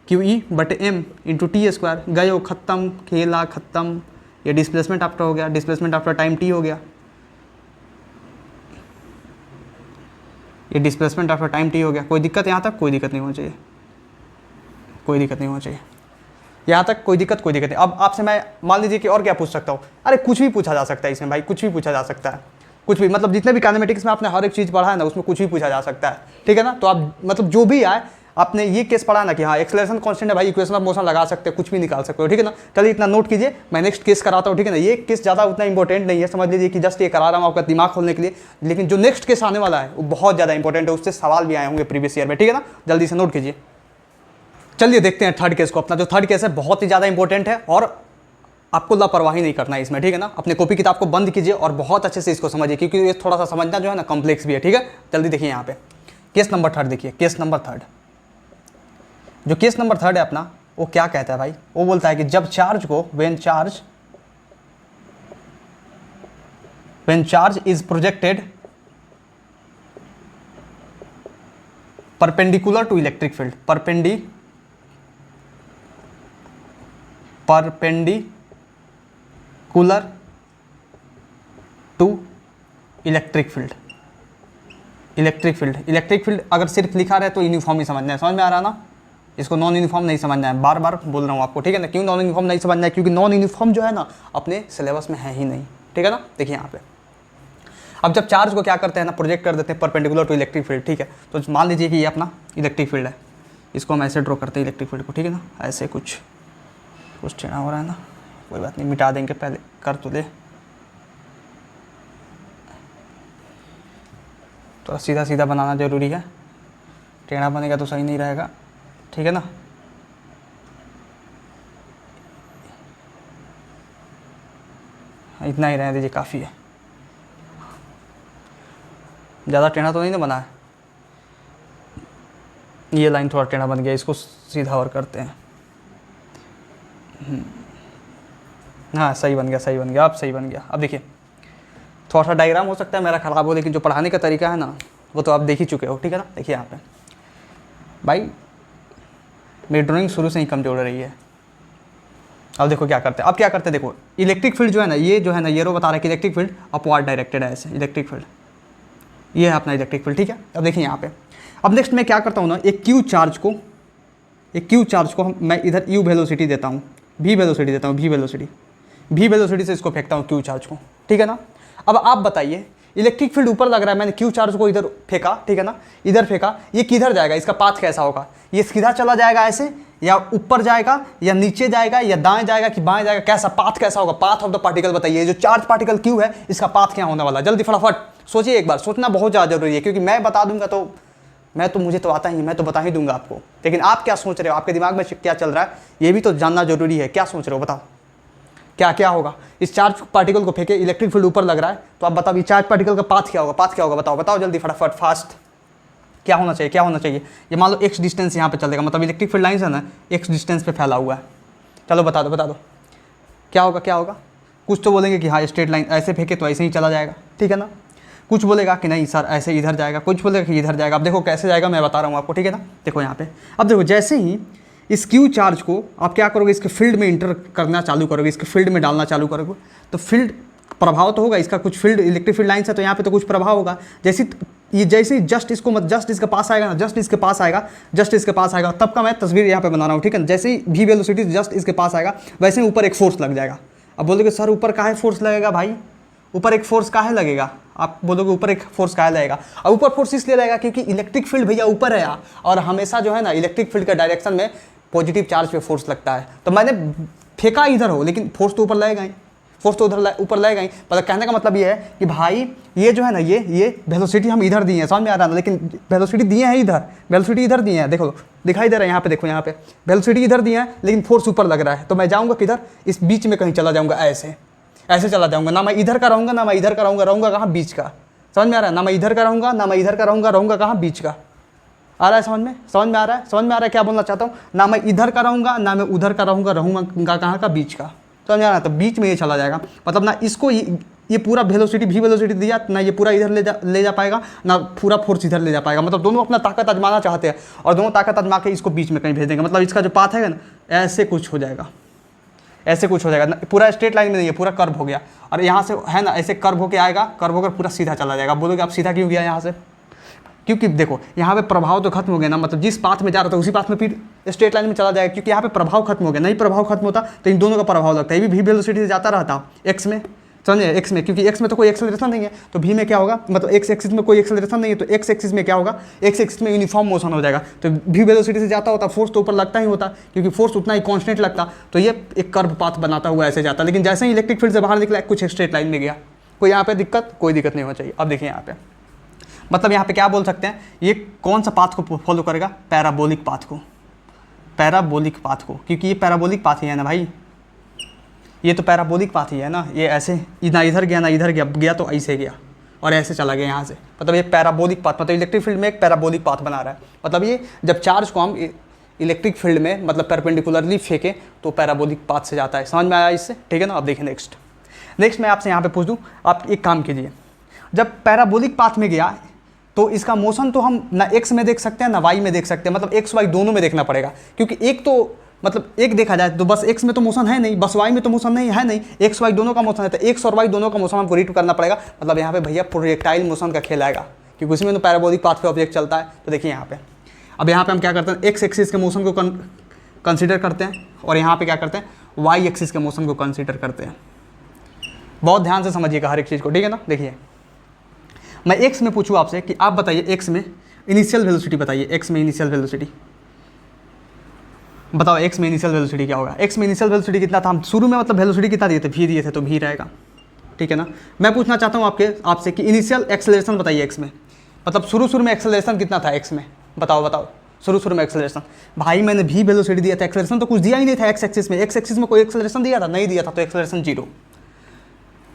क्यू ई बटे एम इंटू टी स्क्वायर। गए हो, खत्म, खेला खत्म, ये डिस्प्लेसमेंट आफ्टर हो गया, डिस्प्लेसमेंट आफ्टर टाइम टी हो गया, ये डिस्प्लेसमेंट आफ्टर टाइम टी हो गया। कोई दिक्कत यहाँ तक, कोई दिक्कत नहीं होनी चाहिए, कोई दिक्कत नहीं होनी चाहिए यहाँ तक, कोई दिक्कत, कोई दिक्कत नहीं। अब आपसे मैं मान लीजिए कि और क्या पूछ सकता हूँ, अरे कुछ भी पूछा जा सकता है इसमें भाई, कुछ भी पूछा जा सकता है, कुछ भी, मतलब जितने भी काइनेमेटिक्स में आपने हर एक चीज़ पढ़ा है ना, उसमें कुछ भी पूछा जा सकता है, ठीक है ना। तो आप मतलब जो भी आए, आपने ये केस पढ़ा ना कि हाँ एक्सेलरेशन कांस्टेंट है भाई, इक्वेशन ऑफ मोशन लगा सकते हैं, कुछ भी निकाल सकते हो, ठीक है ना। चलिए इतना नोट कीजिए, मैं नेक्स्ट केस कराता हूँ, ठीक है ना। ये केस ज़्यादा उतना इंपॉर्टेंट नहीं है, समझ लीजिए कि जस्ट ये करा रहा हूँ आपका दिमाग खोलने के लिए, लेकिन जो नेक्स्ट केस आने वाला है वो बहुत ज़्यादा इंपॉर्टेंट है, उससे सवाल भी आए होंगे प्रीवियस ईयर में, ठीक है ना। जल्दी से नोट कीजिए। चलिए देखते हैं थर्ड केस को। अपना जो थर्ड केस है बहुत ही ज़्यादा इंपॉर्टेंट है, और आपको लापरवाही नहीं करना है इसमें, ठीक है ना। अपने कॉपी किताब को बंद कीजिए और बहुत अच्छे से इसको समझिए, क्योंकि ये थोड़ा सा समझना जो है ना कॉम्प्लेक्स भी है, ठीक है। जल्दी देखिए यहाँ पे केस नंबर थर्ड, देखिए केस नंबर थर्ड। जो केस नंबर थर्ड है अपना, वो क्या कहता है भाई, वो बोलता है कि जब चार्ज को when charge is projected perpendicular to electric field, perpendicular to electric field, electric field अगर सिर्फ लिखा रहे तो यूनिफॉर्म ही समझना है, समझ में आ रहा ना। इसको नॉन यूनिफॉर्म नहीं समझना है, बार बार बोल रहा हूँ आपको, ठीक है ना। क्यों नॉन यूनिफॉर्म नहीं समझना है, क्योंकि नॉन यूनिफॉर्म जो है ना अपने सिलेबस में है ही नहीं, ठीक है ना। देखिए यहाँ पे अब जब चार्ज को क्या करते हैं ना, प्रोजेक्ट कर देते हैं परपेंडिकुलर टू इलेक्ट्रिक फील्ड, ठीक है। तो मान लीजिए कि ये अपना इलेक्ट्रिक फील्ड है, इसको हम ऐसे ड्रॉ करते हैं इलेक्ट्रिक फील्ड को, ठीक है ना। ऐसे कुछ टेढ़ा हो रहा है ना, कोई बात नहीं, मिटा देंगे, पहले कर तो दे, थोड़ा सीधा सीधा बनाना ज़रूरी है, टेढ़ा बनेगा तो सही नहीं रहेगा, ठीक है ना। इतना ही रहने दीजिए, काफ़ी है। ज़्यादा टेढ़ा तो नहीं ना बना है, ये लाइन थोड़ा टेढ़ा बन गया, इसको सीधा और करते हैं। हाँ सही बन गया, सही बन गया, अब सही बन गया। अब देखिए थोड़ा सा डायग्राम हो सकता है मेरा ख़राब हो, लेकिन जो पढ़ाने का तरीका है ना वो तो आप देख ही चुके हो, ठीक है ना। देखिए यहाँ पे भाई मेरी ड्राइंग शुरू से ही कमज़ोर रही है। अब देखो क्या करते हैं, अब क्या करते हैं, देखो इलेक्ट्रिक फील्ड जो है ना, ये जो है ना, ये रो बता रहा है कि इलेक्ट्रिक फील्ड अपवार्ड डायरेक्टेड है, ऐसे इलेक्ट्रिक फील्ड, ये है अपना इलेक्ट्रिक फील्ड, ठीक है। अब देखिए यहाँ पे, अब नेक्स्ट मैं क्या करता हूँ ना, एक क्यू चार्ज को मैं इधर यू वेलोसिटी देता हूँ, वी वेलोसिटी देता हूँ, वी वेलोसिटी से इसको फेंकता हूँ क्यू चार्ज को, ठीक है ना। अब आप बताइए इलेक्ट्रिक फील्ड ऊपर लग रहा है, मैंने क्यू चार्ज को इधर फेंका, ठीक है ना, इधर फेंका, ये किधर जाएगा, इसका पाथ कैसा होगा, ये सीधा चला जाएगा ऐसे, या ऊपर जाएगा, या नीचे जाएगा, या दाएं जाएगा कि बाएं जाएगा, कैसा पाथ कैसा होगा, पाथ ऑफ द पार्टिकल बताइए। जो चार्ज पार्टिकल क्यू है इसका पाथ क्या होने वाला, जल्दी फटाफट सोचिए एक बार, सोचना बहुत ज़्यादा जरूरी है, क्योंकि मैं बता दूंगा तो मुझे तो आता ही, मैं तो बता ही दूंगा आपको, लेकिन आप क्या सोच रहे हो, आपके दिमाग में क्या चल रहा है, ये भी तो जानना जरूरी है। क्या सोच रहे हो बताओ, क्या क्या होगा। इस चार्ज पार्टिकल को फेंके, इलेक्ट्रिक फील्ड ऊपर लग रहा है, तो आप बताओ ये चार्ज पार्टिकल का पाथ क्या होगा, पाथ क्या होगा, बताओ बताओ जल्दी फटाफट, फास्ट। क्या होना चाहिए, क्या होना चाहिए। ये मान लो एक्स डिस्टेंस यहाँ पे चलेगा, मतलब इलेक्ट्रिक फील्ड लाइन है ना एक्स डिस्टेंस पे फैला हुआ है। चलो बता दो क्या होगा, क्या होगा। कुछ तो बोलेंगे कि हाँ स्ट्रेट लाइन ऐसे फेंके तो ऐसे ही चला जाएगा, ठीक है ना। कुछ बोलेगा कि नहीं सर ऐसे इधर जाएगा, कुछ बोलेगा कि इधर जाएगा। अब देखो कैसे जाएगा मैं बता रहा हूँ आपको, ठीक है ना। देखो यहाँ पे, अब देखो जैसे ही इस क्यू चार्ज को आप क्या करोगे, इसके फील्ड में इंटर करना चालू करोगे, इसके फील्ड में डालना चालू करोगे, तो फील्ड प्रभाव तो होगा इसका, कुछ फील्ड इलेक्ट्रिक फील्ड लाइन है तो यहाँ पे तो कुछ प्रभाव होगा। जैसे जस्ट इसके पास आएगा ना, जस्ट इसके पास आएगा, तब का मैं तस्वीर यहाँ पे बना रहा हूँ, ठीक है। जैसे ही वी वेलोसिटी जस्ट इसके पास आएगा, वैसे ही ऊपर एक फोर्स लग जाएगा। अब बोलोगे सर ऊपर काहे फोर्स लगेगा भाई, ऊपर एक फोर्स काहे लगेगा, आप बोलोगे ऊपर एक फोर्स काहे लगेगा। अब ऊपर फोर्स इसलिए लगेगा क्योंकि इलेक्ट्रिक फील्ड भैया ऊपर है, और हमेशा जो है ना इलेक्ट्रिक फील्ड का डायरेक्शन में पॉजिटिव चार्ज पे फोर्स लगता है। तो मैंने फेंका इधर हो, लेकिन फोर्स तो ऊपर लगेगा ही, फोर्स तो उधर ऊपर लगेगा ही। मतलब कहने का मतलब ये है कि भाई ये जो है ना ये वेलोसिटी हम इधर दिए हैं, समझ में आ रहा है, लेकिन वेलोसिटी दिए हैं इधर, वेलोसिटी इधर दिए हैं, देखो दिखाई दे रहा है यहाँ पे, देखो यहाँ पे वेलोसिटी इधर दिए हैं, लेकिन फोर्स ऊपर लग रहा है। तो मैं जाऊँगा किधर, इस बीच में कहीं चला जाऊँगा, ऐसे चला जाऊँगा। ना मैं इधर का रहूँगा, ना मैं इधर का रहूँगा कहाँ, बीच का। समझ में आ रहा है, ना मैं इधर का रहूँगा, ना मैं इधर का रहूँगा कहाँ, बीच का। आ रहा है समझ में आ रहा है क्या बोलना चाहता हूँ। ना मैं इधर का रहूँगा, ना मैं उधर का रहूँगा कहाँ का, बीच का। समझ में आ रहा है, तो बीच में ये चला जाएगा। मतलब ना इसको ये पूरा वेलोसिटी वी वेलोसिटी दिया ना, ये पूरा इधर ले जा पाएगा, ना पूरा फोर्स इधर ले जा पाएगा। मतलब दोनों अपना ताकत आजमाना चाहते हैं, और दोनों ताकत आजमा के इसको बीच में कहीं भेज देंगे। मतलब इसका जो पाथ है ना ऐसे कुछ हो जाएगा, पूरा स्ट्रेट लाइन में नहीं है, पूरा कर्व हो गया। और यहाँ से है ना ऐसे कर्व होकर आएगा, कर्व होकर पूरा सीधा चला जाएगा। बोलोगे आप सीधा क्यों गया यहाँ से, क्योंकि देखो यहाँ पे प्रभाव तो खत्म हो गया ना, मतलब जिस पाथ में जा रहा था उसी पाथ में फिर स्ट्रेट लाइन में चला जाएगा, क्योंकि यहाँ पे प्रभाव खत्म हो गया। नहीं प्रभाव खत्म होता तो इन दोनों का प्रभाव लगता है, ये भी वी वेलोसिटी से जाता रहता एक्स में, समझे, एक्स में, क्योंकि एक्स में तो कोई एक्सेलरेशन नहीं है, तो वी में क्या होगा, मतलब एक्स एक्सिस में कोई एक्सेलरेशन नहीं है, तो एक्स एक्सिस में क्या होगा, एक्स एक्सिस में यूनिफॉर्म मोशन हो जाएगा। तो वी वेलोसिटी से जाता होता फोर्स तो ऊपर लगता ही होता, क्योंकि फोर्स उतना ही कांस्टेंट लगता, तो ये एक कर्व पाथ बनाता हुआ ऐसे जाता। लेकिन जैसे ही इलेक्ट्रिक फील्ड से बाहर निकला कुछ स्ट्रेट लाइन में गया, कोई यहाँ पे कोई दिक्कत नहीं होना चाहिए। अब देखिए यहाँ पे, मतलब यहाँ पे क्या बोल सकते हैं, ये कौन सा पाथ को फॉलो करेगा, पैराबोलिक पाथ को, क्योंकि ये पैराबोलिक पाथ ही है ना भाई, ये तो पैराबोलिक पाथ ही है ना। ये ऐसे ना इधर गया ना इधर गया तो ऐसे गया और ऐसे चला गया यहाँ से, मतलब ये पैराबोलिक पाथ, मतलब इलेक्ट्रिक फील्ड में एक पैराबोलिक पाथ बना रहा है। मतलब ये जब चार्ज को हम इलेक्ट्रिक फील्ड में मतलब परपेंडिकुलरली फेंके तो पैराबोलिक पाथ से जाता है। समझ में आया इससे, ठीक है ना। अब देखिए नेक्स्ट मैं आपसे यहाँ पे पूछ दूँ, आप एक काम कीजिए, जब पैराबोलिक पाथ में गया तो इसका मोशन तो हम ना एक्स में देख सकते हैं ना वाई में देख सकते हैं, मतलब एक्स वाई दोनों में देखना पड़ेगा, क्योंकि एक तो मतलब एक देखा जाए तो बस एक्स में तो मोशन है नहीं, बस वाई में तो मोशन नहीं है, एक्स वाई दोनों का मोशन है, तो एक्स और वाई दोनों का मोशन हमको रीड करना पड़ेगा। मतलब यहाँ पे भैया प्रोजेक्टाइल मोशन का खेल आएगा, क्योंकि उसमें तो पैराबोलिक पाथ पे ऑब्जेक्ट चलता है। तो देखिए यहाँ पे, अब यहाँ पे हम क्या करते हैं, एक्स एक्सिस के मोशन को कंसिडर करते हैं, और यहाँ पे क्या करते हैं, वाई एक्सिस के मोशन को कंसिडर करते हैं। बहुत ध्यान से समझिएगा हर एक चीज़ को, ठीक है ना। देखिए मैं एक्स में पूछूँ आपसे कि आप बताइए एक्स में इनिशियल वेलोसिटी बताइए, एक्स में इनिशियल वेलोसिटी बताओ, एक्स में इनिशियल वेलोसिटी क्या होगा। एक्स में इनिशियल वेलोसिटी कितना था, हम शुरू में मतलब वेलोसिटी कितना दिए थे, भी दिए थे, तो भी रहेगा, ठीक है ना। मैं पूछना चाहता हूँ आपसे कि इनिशियल एक्सेलरेशन बताइए एक्स में, मतलब शुरू में एक्सेलरेशन कितना था एक्स में, बताओ शुरू में एक्सेलरेशन। भाई मैंने भी वेलोसिटी दिया था, एक्सेलरेशन तो कुछ दिया ही नहीं था एक्स एक्सिस में। एक्स एक्सिस में कोई एक्सेलरेशन दिया था, नहीं दिया था, तो एक्सेलरेशन जीरो।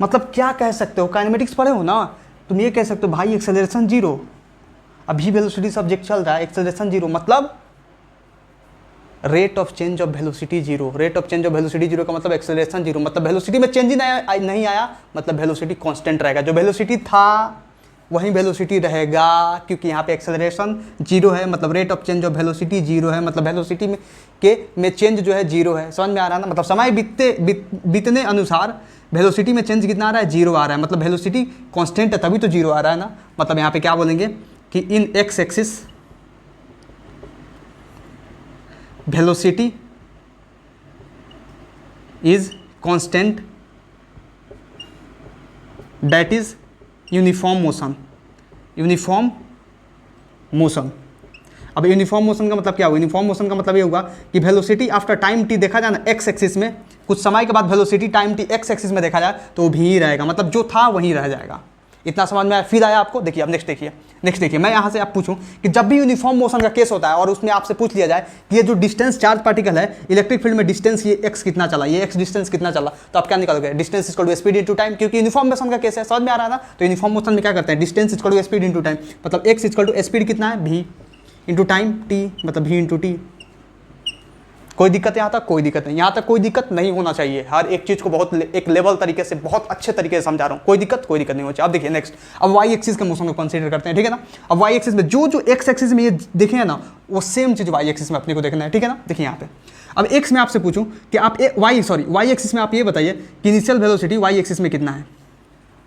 मतलब क्या कह सकते हो, काइनेमेटिक्स पढ़े हो ना, तुम ये कह सकते हो भाई एक्सेलरेशन जीरो, अभी वेलोसिटी सब्जेक्ट चल रहा है, एक्सेलरेशन जीरो मतलब rate of change of velocity zero, rate of change of velocity zero का मतलब एक्सेलरेशन जीरो, मतलब वेलोसिटी में चेंज ही नहीं आया, मतलब वेलोसिटी कांस्टेंट रहेगा, जो वेलोसिटी था वही वेलोसिटी रहेगा, क्योंकि यहाँ पे एक्सेलरेशन जीरो है, मतलब rate of change of velocity zero है, मतलब वेलोसिटी में चेंज जो है जीरो है। समझ में आ रहा है ना, मतलब समय बीतने अनुसार वेलोसिटी में चेंज कितना आ रहा है, जीरो आ रहा है, मतलब वेलोसिटी कांस्टेंट है तभी तो जीरो आ रहा है ना। मतलब यहाँ पे क्या बोलेंगे कि in X axis velocity is constant, that is uniform motion, uniform motion। अब यूनिफॉर्म मोशन का मतलब क्या हुआ, यूनिफॉर्म मोशन का मतलब ये होगा कि वेलोसिटी आफ्टर टाइम टी देखा जाए ना एक्स एक्सिस में, कुछ समय के बाद velocity time T x axis में देखा जाए तो भी ही रहेगा, मतलब जो था वही रह जाएगा। इतना समझ में आया, फील आया आपको? देखिए अब नेक्स्ट देखिए मैं यहाँ से आप पूछूं कि जब भी यूनिफॉर्म मोशन का केस होता है और उसमें आपसे पूछ लिया जाए कि ये जो डिस्टेंस चार्ज पार्टिकल है इलेक्ट्रिक फील्ड में डिस्टेंस ये एक्स कितना चला, ये एक्स डिस्टेंस कितना चला, तो आप क्या निकालोगे, distance equal to speed into time, क्योंकि यूनिफॉर्म मोशन का केस है। समझ में आ रहा है ना, तो यूनिफॉर्म मोशन में क्या करते हैं, distance equal to speed into time, मतलब एक्स इक्वल टू स्पीड कितना है भी इंटू टाइम टी, मतलब भी इंटू टी। कोई दिक्कत यहाँ तक? कोई दिक्कत नहीं, यहाँ तक कोई दिक्कत नहीं होना चाहिए, हर एक चीज़ को बहुत एक लेवल तरीके से बहुत अच्छे तरीके से समझा रहा हूँ, कोई दिक्कत नहीं होनी चाहिए। अब देखिए नेक्स्ट, अब वाई एक्सिस के मोशन को कंसीडर करते हैं, ठीक है ना। अब वाई एक्सिस में जो एक्स एक्सिस में ये देखे ना वो सेम चीज़ वाई एक्सिस में अपने को देखना है, ठीक है ना। देखिए यहाँ पे अब एक्स में आपसे पूछूं कि आप वाई एक्सिस में आप ये बताइए कि इनिशियल वेलोसिटी वाई एक्सिस में कितना है,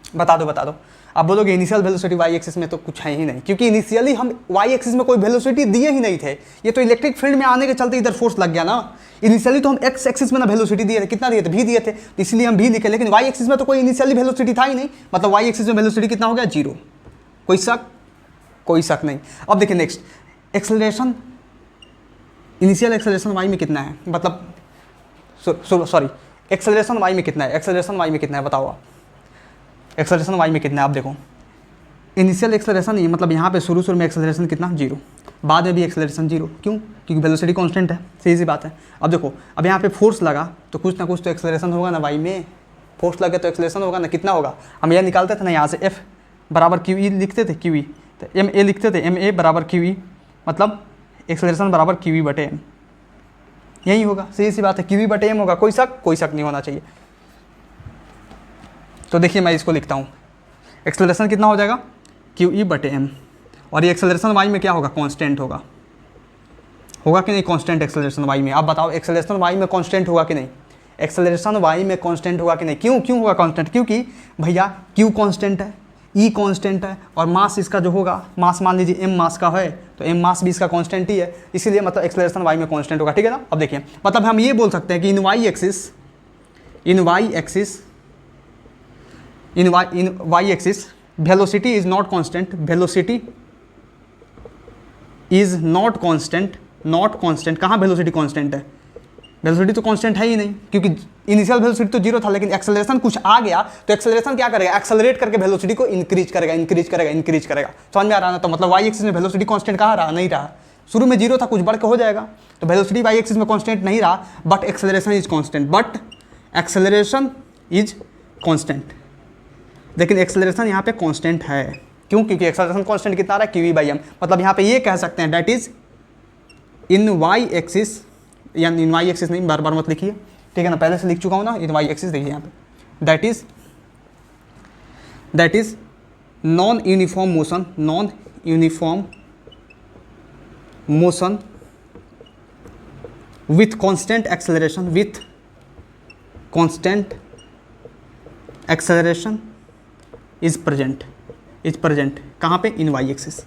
बता दो। आप बोलोगे इनिशियल वेलोसिटी वाई एक्सिस में तो कुछ है ही नहीं, क्योंकि इनिशियली हम वाई एक्सिस में कोई वेलोसिटी दिए ही नहीं थे, ये तो इलेक्ट्रिक फील्ड में आने के चलते इधर फोर्स लग गया ना। इनिशियली तो हम एक्स एक्सिस में ना वेलोसिटी दिए थे, कितना दिए थे, भी दिए थे, तो इसलिए हम भी लिखे, लेकिन वाई एक्सिस में तो कोई इनिशियली वेलोसिटी था ही नहीं, मतलब वाई एक्सिस में वेलोसिटी कितना हो गया, जीरो। कोई शक नहीं। अब देखिए next, acceleration, initial acceleration y में कितना है, मतलब सॉरी एक्सेलरेशन वाई में कितना है, एक्सेलरेशन वाई में कितना है बताओ आप, एक्सेलरेशन वाई में कितना है। आप देखो इनिशियल एक्सेलरेशन ये मतलब यहाँ पे शुरू में एक्सेलरेशन कितना, जीरो, बाद में भी एक्सेलरेशन जीरो, क्यों, क्योंकि वेलोसिटी कांस्टेंट है, सीधी सी बात है। अब देखो अब यहाँ पे फोर्स लगा तो कुछ ना कुछ तो एक्सेलरेशन होगा ना वाई में, फोर्स लगे तो एक्सेलरेशन होगा ना, कितना होगा, हम यह निकालते थे ना यहाँ से F बराबर क्यू ई लिखते थे, क्यू ई तो एम ए लिखते थे, एम ए बराबर क्यू ई, मतलब एक्सेलरेशन बराबर क्यू ई बटे एम, यही होगा, सीधी सी बात है, क्यू ई बटे एम होगा, कोई शक नहीं होना चाहिए। तो देखिए मैं इसको लिखता हूँ, एक्सेलरेशन कितना हो जाएगा, क्यू ई बटे एम, और ये एक्सेलरेशन वाई में क्या होगा, कांस्टेंट होगा कि नहीं, कांस्टेंट एक्सेलरेशन वाई में। आप बताओ एक्सेलरेशन वाई में कांस्टेंट होगा कि नहीं, एक्सेलरेशन वाई में कांस्टेंट होगा कि नहीं, क्यों होगा कांस्टेंट, क्योंकि भैया क्यू कांस्टेंट है, ई कांस्टेंट है, और मास इसका जो होगा, मास मान लीजिए एम मास का है तो एम मास भी इसका कांस्टेंट ही है, इसीलिए मतलब एक्सेलरेशन वाई में कांस्टेंट होगा, ठीक है ना। अब देखिए मतलब हम ये बोल सकते हैं कि in Y axis velocity is not constant, not constant, कहाँ वेलोसिटी कांस्टेंट है, वेलोसिटी तो कांस्टेंट है ही नहीं, क्योंकि इनिशियल वेलोसिटी तो जीरो था, लेकिन एक्सेलरेशन कुछ आ गया तो एक्सेलरेशन क्या करेगा, एक्सेलरेट करके वेलोसिटी को इंक्रीज करेगा। समझ में आ रहा ना, तो मतलब वाई एक्सिस में वेलोसिटी कांस्टेंट कहाँ रहा, नहीं रहा, शुरू में जीरो था, कुछ बढ़ के हो जाएगा, तो वेलोसिटी वाई एक्सिस में कांस्टेंट नहीं रहा, बट एक्सेलरेशन इज कांस्टेंट, लेकिन एक्सेलरेशन यहाँ पे कांस्टेंट है, क्यों, क्योंकि एक्सेलरेशन कांस्टेंट कितना आ रहा है, क्यू ई बाई एम, मतलब यहाँ पे ये कह सकते हैं, that is in Y axis, या इन वाई एक्सिस नहीं, बार बार मत लिखिए, ठीक है ना, पहले से लिख चुका हूँ ना, इन वाई एक्सिस देखिए यहाँ पे, that is non uniform motion with constant acceleration is present कहाँ पे, इन वाई एक्सिस।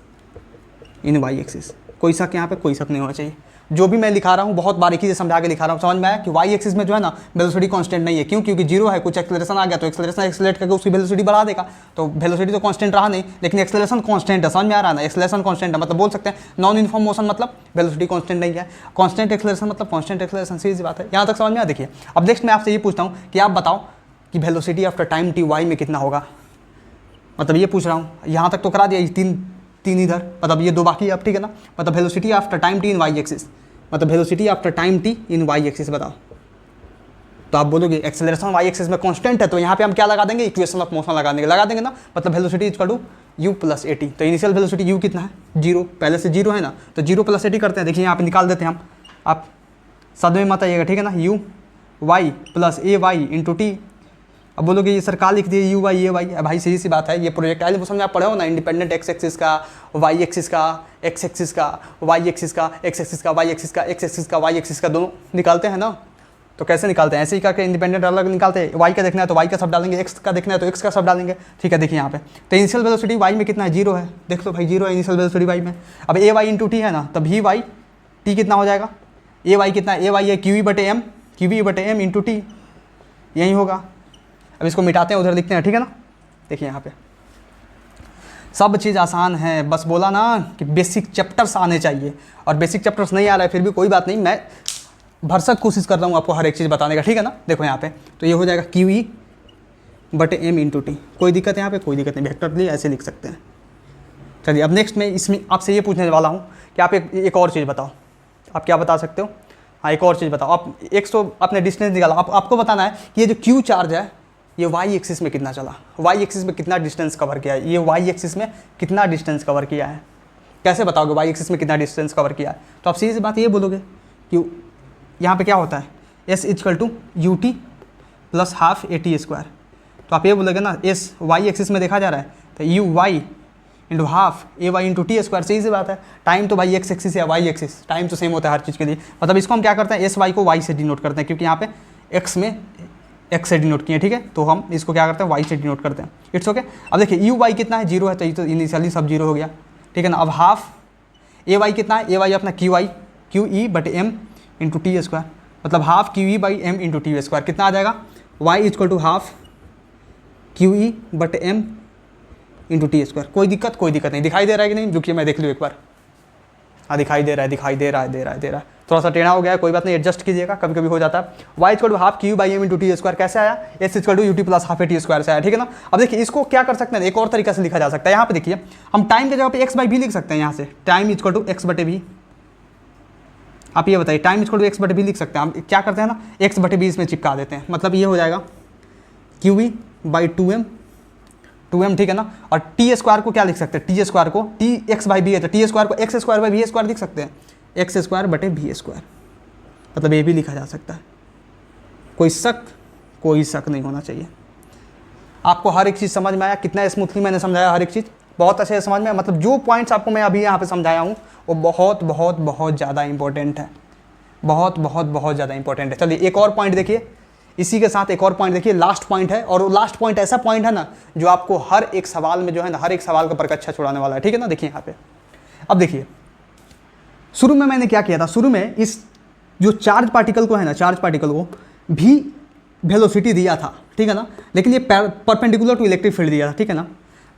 कोई शक यहाँ पे, कोई शक नहीं होना चाहिए। जो भी मैं लिखा रहा हूँ बहुत बारीकी से समझा के लिखा रहा हूँ, समझ में आया कि वाई एक्सिस में जो है ना वेलोसिटी कांस्टेंट नहीं है, क्यों, क्योंकि जीरो है, कुछ एक्सेलरेशन आ गया तो एक्सेलरेशन एक्सेलरेट करके उसकी वेलोसिटी बढ़ा देगा, तो वेलोसिटी तो कांस्टेंट रहा नहीं, लेकिन एक्सेलरेशन कांस्टेंट है। समझ में आ रहा है ना, एक्सेलरेशन कांस्टेंट है, मतलब बोल सकते हैं नॉन यूनिफॉर्म मोशन मतलब वेलोसिटी कांस्टेंट नहीं है, कांस्टेंट एक्सेलरेशन मतलब कांस्टेंट एक्सेलरेशन, सीधी बात है। यहाँ तक समझ में आया। देखिए अब नेक्स्ट मैं आपसे ये पूछता हूँ कि आप बताओ कि velocity after time t y में कितना होगा, मतलब ये पूछ रहा हूँ, यहाँ तक तो करा दिया, तीन इधर, मतलब ये दो बाकी है अब, ठीक है ना। मतलब वेलोसिटी आफ्टर टाइम टी इन वाई एक्सिस, मतलब वेलोसिटी आफ्टर टाइम टी इन वाई एक्सिस बताओ। तो आप बोलोगे एक्सेलरेशन वाई एक्सिस में कांस्टेंट है, तो यहाँ पे हम क्या लगा देंगे, इक्वेशन ऑफ मोशन लगा देंगे ना, मतलब velocity equal to u plus a t. तो इनिशियल वेलोसिटी u कितना है 0, पहले से 0 है ना, तो 0 प्लस ए टी करते हैं। देखिए यहाँ पे निकाल देते हैं हम, आप सद में मत आइएगा, ठीक है ना, u y प्लस ए वाई इंटू टी। अब बोलोगे ये सर का लिख दिए यू वाई ए वाई, भाई सही सी बात है, ये प्रोजेक्टाइल मोशन में आप पढ़े हो ना, इंडिपेंडेंट एक्स एक्सिस का, वाई एक्सिस का, एक्स एक्सिस का, वाई एक्सिस का, एक्स एक्सिस का, वाई एक्सिस का, एक्स एक्सिस का, वाई एक्सिस का, दोनों निकालते हैं ना। तो कैसे निकालते हैं, ऐसे ही करके इंडिपेंडेंट अलग निकालते हैं। वाई का देखना है तो वाई का सब डालेंगे, एक्स का देखना है तो एक्स का सब डालेंगे, ठीक है। देखिए यहाँ पे तो इनिशियल वेलोसिटी वाई में कितना है 0 है, देख लो भाई 0 है इनिशियल वेलोसिटी वाई में। अब ए वाई इंटू टी है ना, तब वी वाई टी कितना हो जाएगा, ए वाई कितना है, ए वाई है क्यू ई बटे एम इंटू टी, यही होगा। अब इसको मिटाते हैं, उधर लिखते हैं, ठीक है ना। देखिए यहाँ पे सब चीज़ आसान है, बस बोला ना कि बेसिक चैप्टर्स आने चाहिए, और बेसिक चैप्टर्स नहीं आ रहा है फिर भी कोई बात नहीं, मैं भरसक कोशिश कर रहा हूँ आपको हर एक चीज़ बताने का, ठीक है ना। देखो यहाँ पे तो ये हो जाएगा क्यू ई बटे एम इंटू टी, कोई दिक्कत है यहाँ पे, कोई दिक्कत नहीं, वेक्टरली ऐसे लिख सकते हैं। चलिए अब नेक्स्ट में इसमें आपसे ये पूछने वाला हूँ कि आप एक और चीज़ बताओ, आप क्या बता सकते हो, हाँ एक और चीज़ बताओ। आप एक तो आपने डिस्टेंस निकाला, आपको बताना है कि ये जो क्यू चार्ज है ये वाई एक्सिस में कितना चला, वाई एक्सिस में कितना डिस्टेंस कवर किया है, ये वाई एक्सिस में कितना डिस्टेंस कवर किया है। कैसे बताओगे वाई एक्सिस में कितना डिस्टेंस कवर किया है, तो आप सीधी सी बात ये बोलोगे कि यहाँ पे क्या होता है s equal to u t plus half a t square. तो आप ये बोलोगे ना एस वाई एक्सिस में देखा जा रहा है तो u y into half a y into t square, सही सी बात है। टाइम तो भाई एक्स एक्सिस या वाई एक्सिस, टाइम तो सेम होता है हर चीज़ के लिए। मतलब इसको हम क्या करते हैं, एस वाई को वाई से डिनोट करते हैं, क्योंकि यहाँ पे एक्स में एक्स से डिनोट किए, ठीक है, तो हम इसको क्या करते हैं वाई से डिनोट करते हैं, इट्स ओके। अब देखिए यू वाई कितना है 0 है, तो ये तो इनिशियली सब 0 हो गया, ठीक है ना। अब हाफ ए वाई कितना है, ए वाई अपना क्यू ई बटे एम इंटू टी स्क्वायर, मतलब half q e by m into t square कितना आ जाएगा, y equal to half q e बटे एम इंटू टी स्क्वायर। कोई दिक्कत नहीं, दिखाई दे रहा है कि नहीं, रुकिए मैं देख लूँ एक बार, हाँ दिखाई दे रहा है, थोड़ा सा टेढ़ा हो गया है, कोई बात नहीं, एडजस्ट कीजिएगा, कभी कभी हो जाता है। Y equal to half q by m into t square कैसे आया, s equal to u t plus half a t square से आया, ठीक है ना। अब देखिए इसको क्या कर सकते हैं, एक और तरीका से लिखा जा सकता है। यहाँ पे देखिए हम टाइम के जगह पे एक्स बाई भी लिख सकते हैं, यहाँ से टाइम इक्वल टू एक्स बटे भी। आप ये बताइए टाइम इक्वल टू एक्स बटे बी लिख सकते हैं, हम क्या करते हैं ना एक्स बटे बी इसमें चिपका देते हैं, मतलब ये हो जाएगा q e by two m, ठीक है ना। और टी स्क्वायर को क्या लिख सकते हैं, टी स्क्वायर को टी एक्स बाई बी है, तो टी स्क्वायर को x square by v square लिख सकते हैं, एक्स स्क्वायर बटे वी स्क्वायर, मतलब ये भी लिखा जा सकता है। कोई शक नहीं होना चाहिए। आपको हर एक चीज़ समझ में आया, कितना स्मूथली मैंने समझाया, हर एक चीज़ बहुत अच्छे से समझ में, मतलब जो पॉइंट्स आपको मैं अभी यहाँ पे समझाया हूँ वो बहुत ज़्यादा इंपॉर्टेंट है, बहुत ज़्यादा इंपॉर्टेंट है। चलिए एक और पॉइंट देखिए, इसी के साथ एक और पॉइंट देखिए, लास्ट पॉइंट है, और लास्ट पॉइंट ऐसा पॉइंट है ना जो आपको हर एक सवाल में जो है ना, हर एक सवाल का परकच्छा छुड़ाने वाला है, ठीक है ना। देखिए यहाँ पे अब देखिए शुरू में मैंने क्या किया था, शुरू में इस जो चार्ज पार्टिकल को है ना, चार्ज पार्टिकल को भी वेलोसिटी दिया था, ठीक है ना, लेकिन ये परपेंडिकुलर टू इलेक्ट्रिक फील्ड दिया था, ठीक है ना।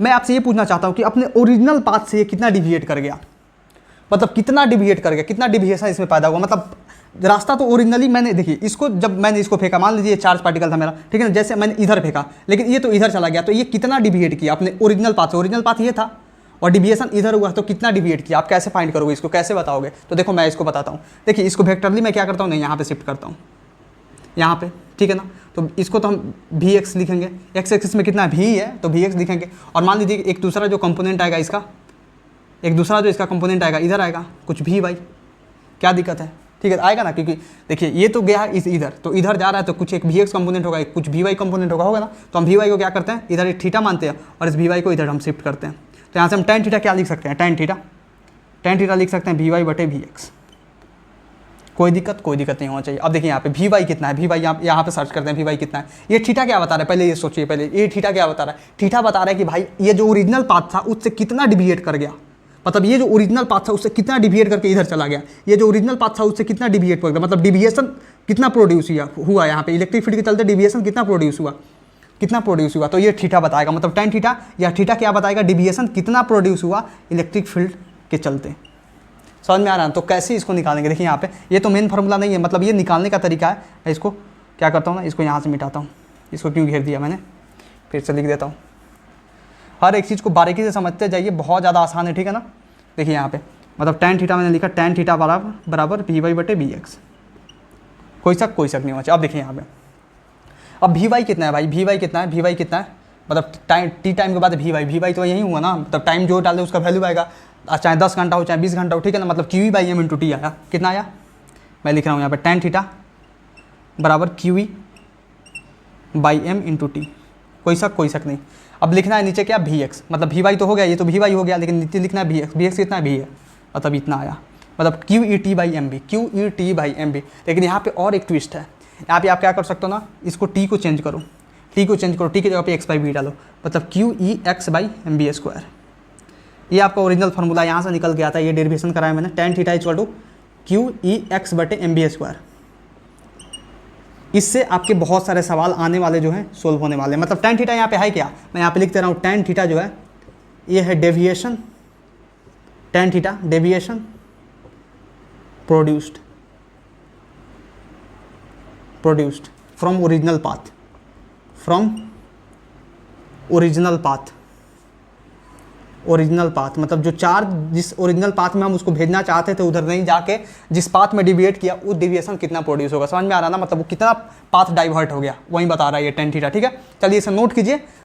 मैं आपसे ये पूछना चाहता हूँ कि अपने ओरिजिनल पाथ से ये कितना डिविएट कर गया, मतलब कितना डिविएट कर गया, कितना डिविएशन इसमें पैदा हुआ। मतलब रास्ता तो ओरिजिनली मैंने देखिए इसको जब मैंने इसको फेंका, मान लीजिए चार्ज पार्टिकल था मेरा, ठीक है ना, जैसे मैंने इधर फेंका लेकिन ये तो इधर चला गया, तो ये कितना डिविएट किया अपने ओरिजिनल पाथ से, ओरिजिनल पाथ ये था और डिविएशन इधर हुआ, तो कितना डिविएट किया। आप कैसे फाइंड करोगे, इसको कैसे बताओगे, तो देखो मैं इसको बताता हूँ। देखिए इसको वेक्टरली मैं क्या करता हूँ, नहीं यहाँ पे शिफ्ट करता हूँ, यहाँ पे, ठीक है ना। तो इसको तो हम वी एक्स लिखेंगे, एक्स एक्सिस में कितना वी है तो वी एक्स लिखेंगे, और मान लीजिए एक दूसरा जो कंपोनेंट आएगा इसका, एक दूसरा जो इसका कंपोनेंट आएगा इधर आएगा कुछ भी वाई, क्या दिक्कत है, ठीक है आएगा ना, क्योंकि देखिए ये तो गया है इधर, तो इधर जा रहा है तो कुछ एक वी एक्स कंपोनेंट होगा, एक कुछ वी वाई कंपोनेंट होगा ना। तो हम वी वाई को क्या करते हैं, इधर एक थीटा मानते हैं और इस वी वाई को इधर हम शिफ्ट करते हैं। तो यहाँ से हम tan थीटा क्या लिख सकते हैं, tan थीटा लिख सकते हैं वी वाई बटे वी एक्स। कोई दिक्कत नहीं होना चाहिए। अब देखिए यहाँ पे वी वाई कितना है, वी वाई यहाँ पे सर्च करते हैं, वी वाई कितना है। ये थीटा क्या बता रहा है, पहले ये सोचिए, पहले ये थीटा क्या बता रहा है, थीटा बता रहा है कि भाई ये जो ओरिजिनल पाथ था उससे कितना डिविएट कर गया, मतलब ये जो ओरिजिनल पाथ था उससे कितना डिविएट करके इधर चला गया, ये जो ओरिजिनल पाथ था उससे कितना डिविएट कर गया, मतलब डिविएशन कितना प्रोड्यूस हुआ यहाँ पे इलेक्ट्रिक फील्ड के चलते डिविएशन कितना प्रोड्यूस हुआ, तो ये थीटा बताएगा, मतलब tan थीटा या थीटा क्या बताएगा, डिविएशन कितना प्रोड्यूस हुआ इलेक्ट्रिक फील्ड के चलते। समझ में आ रहा है, तो कैसे इसको निकालेंगे, देखिए यहाँ पे ये तो मेन फार्मूला नहीं है, मतलब ये निकालने का तरीका है। मैं इसको क्या करता हूँ ना, इसको यहाँ से मिटाता हूँ, इसको क्यों घेर दिया मैंने, फिर से लिख देता हूँ। हर एक चीज़ को बारीकी से समझते जाइए, बहुत ज़्यादा आसान है, ठीक है ना। देखिए यहाँ पे मतलब tan थीटा मैंने लिखा, tan थीटा बराबर वी वाई बटे वी एक्स। कोई शक नहीं होना चाहिए। अब देखिए यहाँ पे अब वी वाई कितना है भाई, वी वाई कितना है, वी वाई कितना है, मतलब टाइम टी टाइम के बाद वी वाई तो यही हुआ ना, मतलब टाइम जो डाले उसका वैल्यू आएगा, चाहे 10 घंटा हो चाहे 20 घंटा हो, ठीक है ना। मतलब q e by m into t आया, कितना आया, मैं लिख रहा हूँ यहाँ पे tan थीटा बराबर q e by m into t, कोई शक नहीं। अब लिखना है नीचे क्या, वी एक्स, मतलब वी वाई तो हो गया, ये तो वी वाई हो गया, लेकिन नीचे लिखना है वी एक्स कितना है, वी है, मतलब इतना आया, मतलब q e t by m v, q e t by m v. लेकिन यहाँ पे और एक ट्विस्ट है, यहाँ पे आप क्या कर सकते हो ना, इसको टी को चेंज करो, टी की जगह पे एक्स बाई बी डालो, मतलब q e x by m v square. ये आपका ओरिजिनल फार्मूला यहाँ से निकल गया था, ये डेरिवेशन कराया मैंने, tan theta equal to q e x बटे एम बी स्क्वायर। इससे आपके बहुत सारे सवाल आने वाले जो हैं सोल्व होने वाले हैं। मतलब tan थीटा यहाँ पे है क्या, मैं यहाँ पे लिख दे रहा हूँ, tan थीटा जो है ये है deviation, tan theta deviation produced from original path, original path, मतलब जो चार्ज जिस ओरिजिनल पाथ में हम उसको भेजना चाहते थे उधर नहीं जाके जिस पाथ में डिविएट किया, वो डिविएशन कितना प्रोड्यूस होगा, समझ में आ रहा ना, मतलब वो कितना पाथ डाइवर्ट हो गया, वही बता रहा है ये tan थीटा, ठीक है। चलिए इसे नोट कीजिए।